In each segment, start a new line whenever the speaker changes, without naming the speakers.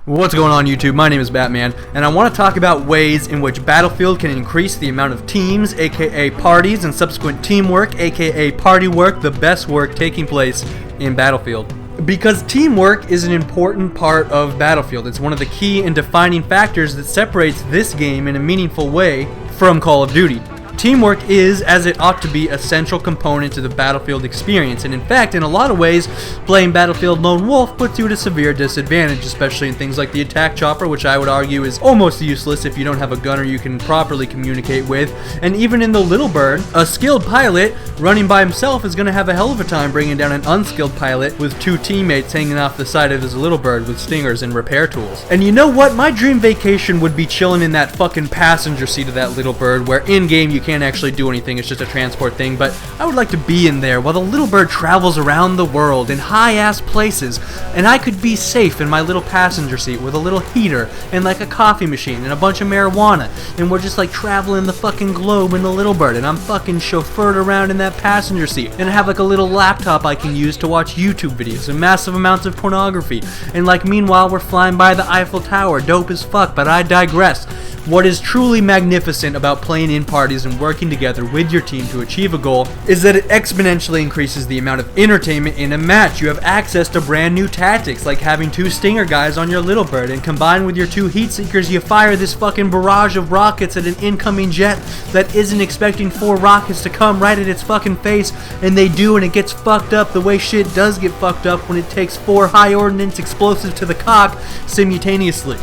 What's going on YouTube? My name is Batman, and I want to talk about ways in which Battlefield can increase the amount of teams, aka parties, and subsequent teamwork, aka party work, the best work taking place in Battlefield. Because teamwork is an important part of Battlefield. It's one of the key and defining factors that separates this game in a meaningful way from Call of Duty. Teamwork is, as it ought to be, a central component to the Battlefield experience, and in fact, in a lot of ways, playing Battlefield Lone Wolf puts you at a severe disadvantage, especially in things like the attack chopper, which I would argue is almost useless if you don't have a gunner you can properly communicate with, and even in the Little Bird, a skilled pilot running by himself is going to have a hell of a time bringing down an unskilled pilot with two teammates hanging off the side of his Little Bird with stingers and repair tools. And you know what? My dream vacation would be chilling in that fucking passenger seat of that Little Bird, where in-game you can't actually do anything, it's just a transport thing, but I would like to be in there while the Little Bird travels around the world in high-ass places, and I could be safe in my little passenger seat with a little heater and like a coffee machine and a bunch of marijuana, and we're just like traveling the fucking globe in the Little Bird, and I'm fucking chauffeured around in that passenger seat, and I have like a little laptop I can use to watch YouTube videos and massive amounts of pornography, and like meanwhile we're flying by the Eiffel Tower, dope as fuck, but I digress. What is truly magnificent about playing in parties and working together with your team to achieve a goal is that it exponentially increases the amount of entertainment in a match. You have access to brand new tactics like having two stinger guys on your Little Bird, and combined with your two heat seekers you fire this fucking barrage of rockets at an incoming jet that isn't expecting 4 rockets to come right at its fucking face, and they do, and it gets fucked up the way shit does get fucked up when it takes 4 high ordnance explosives to the cock simultaneously.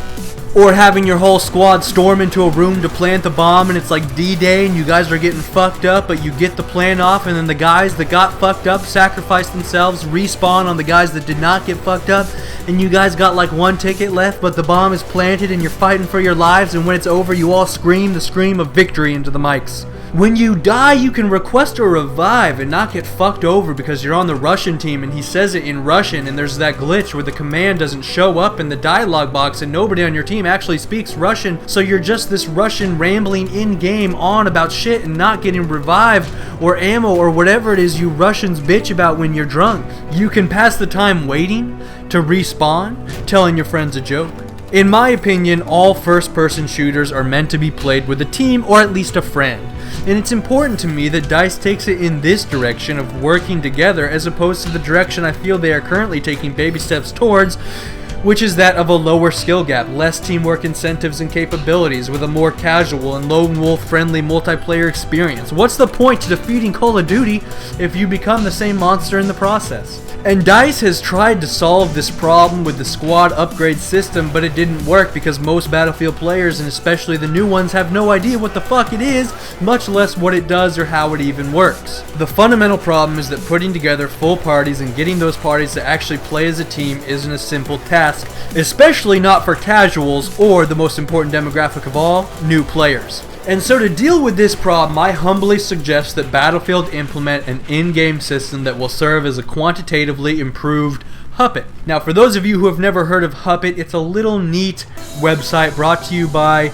Or having your whole squad storm into a room to plant the bomb, and it's like D-Day and you guys are getting fucked up, but you get the plan off, and then the guys that got fucked up sacrifice themselves, respawn on the guys that did not get fucked up, and you guys got like 1 ticket left, but the bomb is planted and you're fighting for your lives, and when it's over you all scream the scream of victory into the mics. When you die, you can request a revive and not get fucked over because you're on the Russian team and he says it in Russian, and there's that glitch where the command doesn't show up in the dialogue box and nobody on your team actually speaks Russian, so you're just this Russian rambling in-game on about shit and not getting revived or ammo or whatever it is you Russians bitch about when you're drunk. You can pass the time waiting to respawn, telling your friends a joke. In my opinion, all first-person shooters are meant to be played with a team or at least a friend. And it's important to me that DICE takes it in this direction of working together as opposed to the direction I feel they are currently taking baby steps towards, which is that of a lower skill gap, less teamwork incentives and capabilities, with a more casual and lone wolf friendly multiplayer experience. What's the point to defeating Call of Duty if you become the same monster in the process? And DICE has tried to solve this problem with the squad upgrade system, but it didn't work because most Battlefield players, and especially the new ones, have no idea what the fuck it is, much less what it does or how it even works. The fundamental problem is that putting together full parties and getting those parties to actually play as a team isn't a simple task, especially not for casuals or, the most important demographic of all, new players. And so to deal with this problem, I humbly suggest that Battlefield implement an in-game system that will serve as a quantitatively improved Huppet. Now, for those of you who have never heard of Huppet, it's a little neat website brought to you by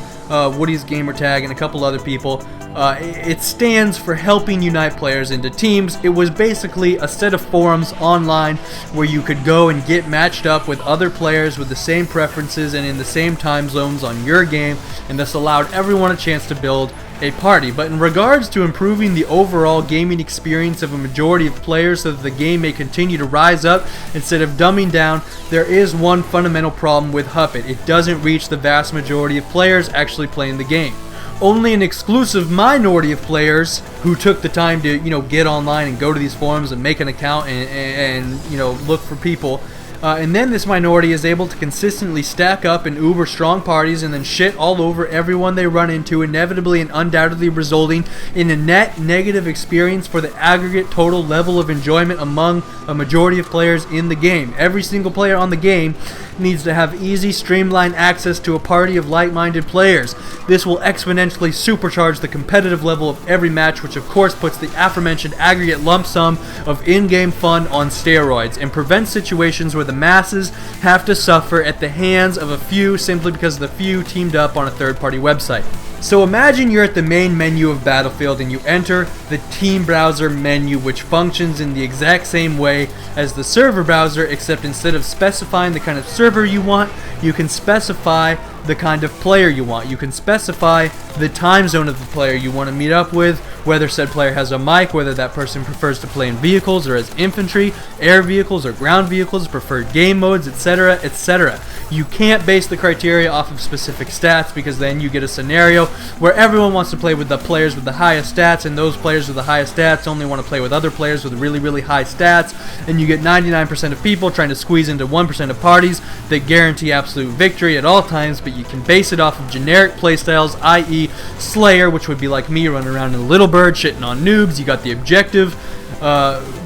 Woody's Gamertag and a couple other people. It stands for helping unite players into teams. It was basically a set of forums online where you could go and get matched up with other players with the same preferences and in the same time zones on your game, and this allowed everyone a chance to build a party. But in regards to improving the overall gaming experience of a majority of players so that the game may continue to rise up instead of dumbing down, there is one fundamental problem with Huppet. It doesn't reach the vast majority of players actually playing the game. Only an exclusive minority of players who took the time to, get online and go to these forums and make an account and look for people. And then this minority is able to consistently stack up in uber strong parties and then shit all over everyone they run into, inevitably and undoubtedly resulting in a net negative experience for the aggregate total level of enjoyment among a majority of players in the game. Every single player on the game needs to have easy, streamlined access to a party of like-minded players. This will exponentially supercharge the competitive level of every match, which of course puts the aforementioned aggregate lump sum of in-game fun on steroids and prevents situations where the masses have to suffer at the hands of a few simply because the few teamed up on a third-party website. So imagine you're at the main menu of Battlefield and you enter the team browser menu, which functions in the exact same way as the server browser, except instead of specifying the kind of server you want, you can specify the kind of player you want. You can specify the time zone of the player you want to meet up with, whether said player has a mic, whether that person prefers to play in vehicles or as infantry, air vehicles or ground vehicles, preferred game modes, etc., etc. You can't base the criteria off of specific stats, because then you get a scenario where everyone wants to play with the players with the highest stats, and those players with the highest stats only want to play with other players with really, really high stats, and you get 99% of people trying to squeeze into 1% of parties that guarantee absolute victory at all times, but you can base it off of generic playstyles, i.e. Slayer, which would be like me running around in a little bird shitting on noobs. You got the objective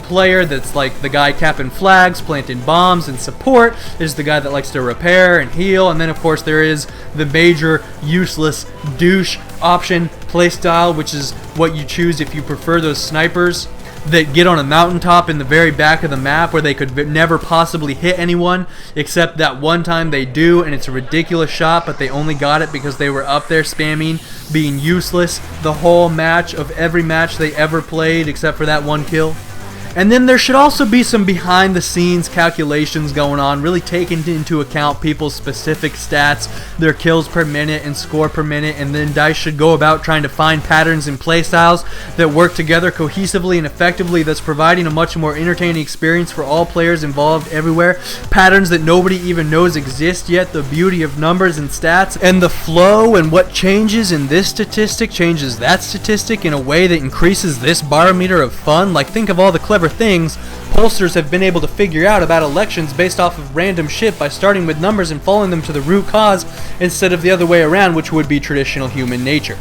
player that's like the guy capping flags, planting bombs, and support is the guy that likes to repair and heal. And then of course there is the major useless douche option playstyle, which is what you choose if you prefer those snipers that get on a mountaintop in the very back of the map where they could never possibly hit anyone, except that one time they do, and it's a ridiculous shot, but they only got it because they were up there spamming being useless the whole match of every match they ever played except for that one kill. And then there should also be some behind the scenes calculations going on, really taking into account people's specific stats, their kills per minute and score per minute, and then DICE should go about trying to find patterns and playstyles that work together cohesively and effectively, thus providing a much more entertaining experience for all players involved everywhere. Patterns that nobody even knows exist yet, the beauty of numbers and stats, and the flow and what changes in this statistic changes that statistic in a way that increases this barometer of fun. Like, think of all the clever things pollsters have been able to figure out about elections based off of random shit by starting with numbers and following them to the root cause instead of the other way around, which would be traditional human nature.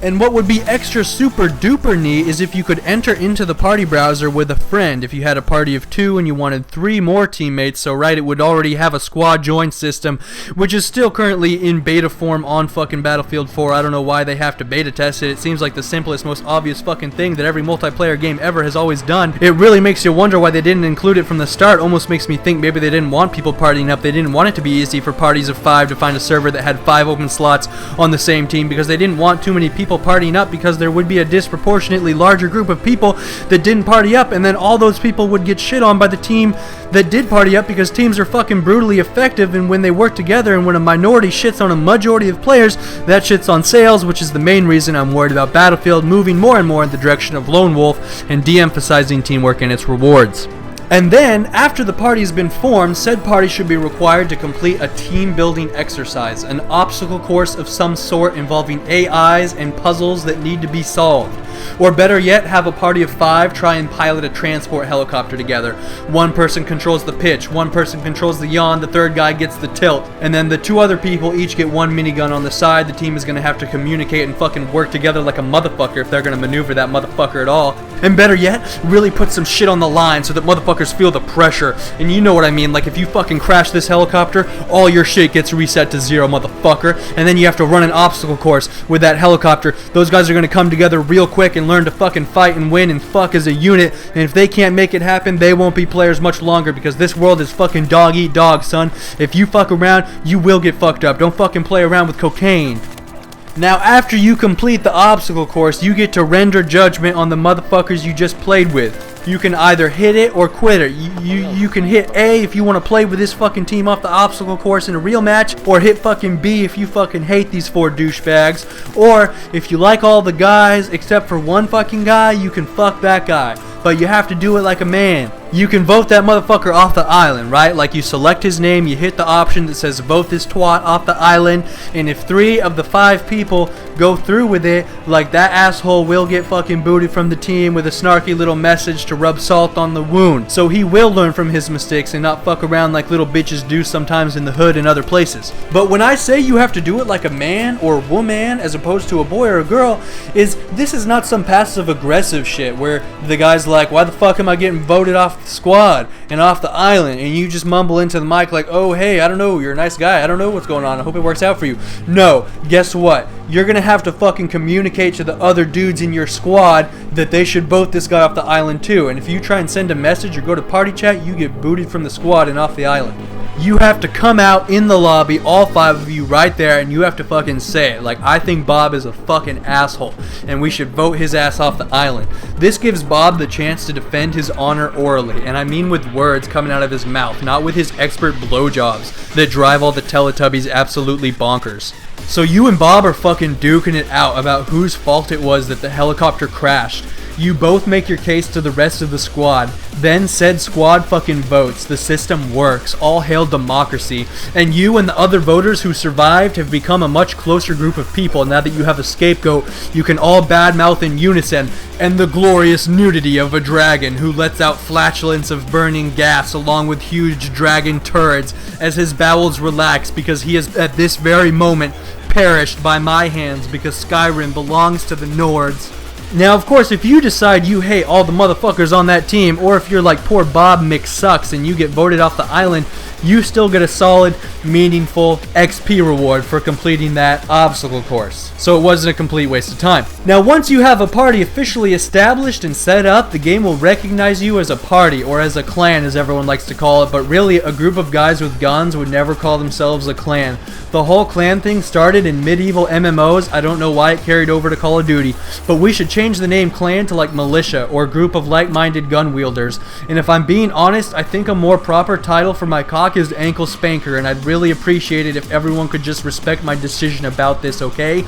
And what would be extra super duper neat is if you could enter into the party browser with a friend. If you had a party of 2 and you wanted 3 more teammates, so right, it would already have a squad join system, which is still currently in beta form on fucking Battlefield 4. I don't know why they have to beta test it. It seems like the simplest, most obvious fucking thing that every multiplayer game ever has always done. It really makes you wonder why they didn't include it from the start. Almost makes me think maybe they didn't want people partying up. They didn't want it to be easy for parties of 5 to find a server that had 5 open slots on the same team, because they didn't want too many people partying up, because there would be a disproportionately larger group of people that didn't party up, and then all those people would get shit on by the team that did party up, because teams are fucking brutally effective, and when they work together, and when a minority shits on a majority of players, that shits on sales, which is the main reason I'm worried about Battlefield moving more and more in the direction of lone wolf and de-emphasizing teamwork and its rewards. And then, after the party has been formed, said party should be required to complete a team-building exercise, an obstacle course of some sort involving AIs and puzzles that need to be solved. Or better yet, have a party of 5 try and pilot a transport helicopter together. One person controls the pitch, one person controls the yaw, the third guy gets the tilt, and then the 2 other people each get 1 minigun on the side. The team is going to have to communicate and fucking work together like a motherfucker if they're going to maneuver that motherfucker at all. And better yet, really put some shit on the line so that motherfuckers feel the pressure. And you know what I mean, like if you fucking crash this helicopter, all your shit gets reset to 0, motherfucker. And then you have to run an obstacle course with that helicopter. Those guys are going to come together real quick and learn to fucking fight and win and fuck as a unit. And if they can't make it happen, they won't be players much longer, because this world is fucking dog eat dog, son. If you fuck around, you will get fucked up. Don't fucking play around with cocaine. Now, after you complete the obstacle course, you get to render judgment on the motherfuckers you just played with. You can either hit it or quit it. You can hit A if you want to play with this fucking team off the obstacle course in a real match, or hit fucking B if you fucking hate these 4 douchebags. Or, if you like all the guys except for one fucking guy, you can fuck that guy. But you have to do it like a man. You can vote that motherfucker off the island, right? Like, you select his name, you hit the option that says vote this twat off the island, and if 3 of the 5 people go through with it, like, that asshole will get fucking booted from the team with a snarky little message to rub salt on the wound. So he will learn from his mistakes and not fuck around like little bitches do sometimes in the hood and other places. But when I say you have to do it like a man or a woman as opposed to a boy or a girl, this is not some passive aggressive shit where the guy's like, why the fuck am I getting voted off the squad and off the island, and you just mumble into the mic like, oh hey, I don't know, you're a nice guy, I don't know what's going on, I hope it works out for you. No, guess what? You're gonna have to fucking communicate to the other dudes in your squad that they should vote this guy off the island too, and if you try and send a message or go to party chat, you get booted from the squad and off the island. you have to come out in the lobby, all 5 of you right there, and you have to fucking say it. Like, I think Bob is a fucking asshole, and we should vote his ass off the island. This gives Bob the chance to defend his honor orally, and I mean with words coming out of his mouth, not with his expert blowjobs that drive all the Teletubbies absolutely bonkers. So you and Bob are fucking duking it out about whose fault it was that the helicopter crashed. You both make your case to the rest of the squad, then said squad fucking votes. The system works. All hail democracy. And you and the other voters who survived have become a much closer group of people. Now that you have a scapegoat, you can all badmouth in unison. And the glorious nudity of a dragon who lets out flatulence of burning gas along with huge dragon turds as his bowels relax because he has at this very moment perished by my hands because Skyrim belongs to the Nords. Now, of course, if you decide you hate all the motherfuckers on that team, or if you're like poor Bob McSucks and you get voted off the island, you still get a solid, meaningful XP reward for completing that obstacle course. So it wasn't a complete waste of time. Now, once you have a party officially established and set up, the game will recognize you as a party, or as a clan as everyone likes to call it, but really a group of guys with guns would never call themselves a clan. The whole clan thing started in medieval MMOs. I don't know why it carried over to Call of Duty, but we should change the name clan to like militia or group of like-minded gun wielders. And if I'm being honest, I think a more proper title for my cock is Ankle Spanker, and I'd really appreciate it if everyone could just respect my decision about this, okay?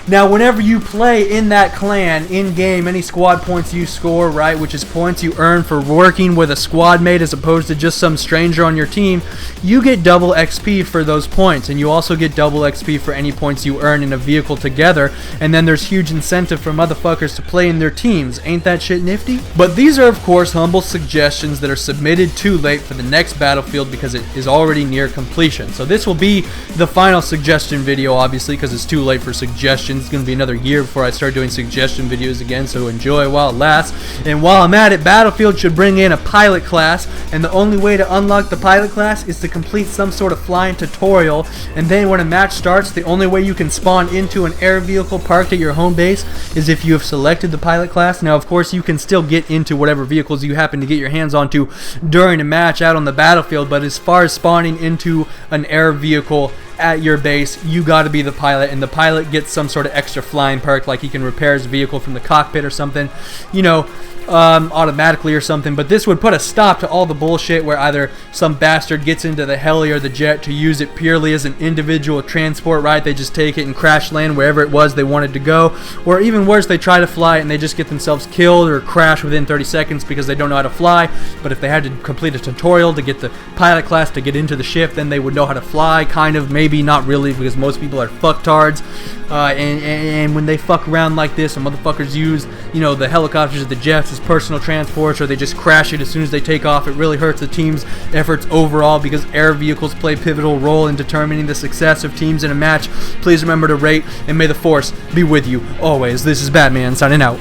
Now, whenever you play in that clan, in-game, any squad points you score, right, which is points you earn for working with a squad mate as opposed to just some stranger on your team, you get double XP for those points, and you also get double XP for any points you earn in a vehicle together, and then there's huge incentive for motherfuckers to play in their teams. Ain't that shit nifty? But these are, of course, humble suggestions that are submitted too late for the next battlefield because it is already near completion. So this will be the final suggestion video, obviously, because it's too late for suggestions. It's going to be another year before I start doing suggestion videos again, so enjoy while it lasts. And while I'm at it, Battlefield should bring in a pilot class, and the only way to unlock the pilot class is to complete some sort of flying tutorial, and then when a match starts, the only way you can spawn into an air vehicle parked at your home base is if you have selected the pilot class. Now, of course, you can still get into whatever vehicles you happen to get your hands onto during a match out on the battlefield, but as far as spawning into an air vehicle at your base, you gotta be the pilot, and the pilot gets some sort of extra flying perk, like he can repair his vehicle from the cockpit or something, you know, automatically or something. But this would put a stop to all the bullshit where either some bastard gets into the heli or the jet to use it purely as an individual transport, right? They just take it and crash land wherever it was they wanted to go, or even worse, they try to fly it and they just get themselves killed or crash within 30 seconds because they don't know how to fly. But if they had to complete a tutorial to get the pilot class to get into the ship, then they would know how to fly, kind of, maybe not really, because most people are fucktards. And when they fuck around like this and motherfuckers use, you know, the helicopters or the jets as personal transports, or they just crash it as soon as they take off, it really hurts the team's efforts overall, because air vehicles play a pivotal role in determining the success of teams in a match. Please remember to rate, and may the force be with you always. This is Batman signing out.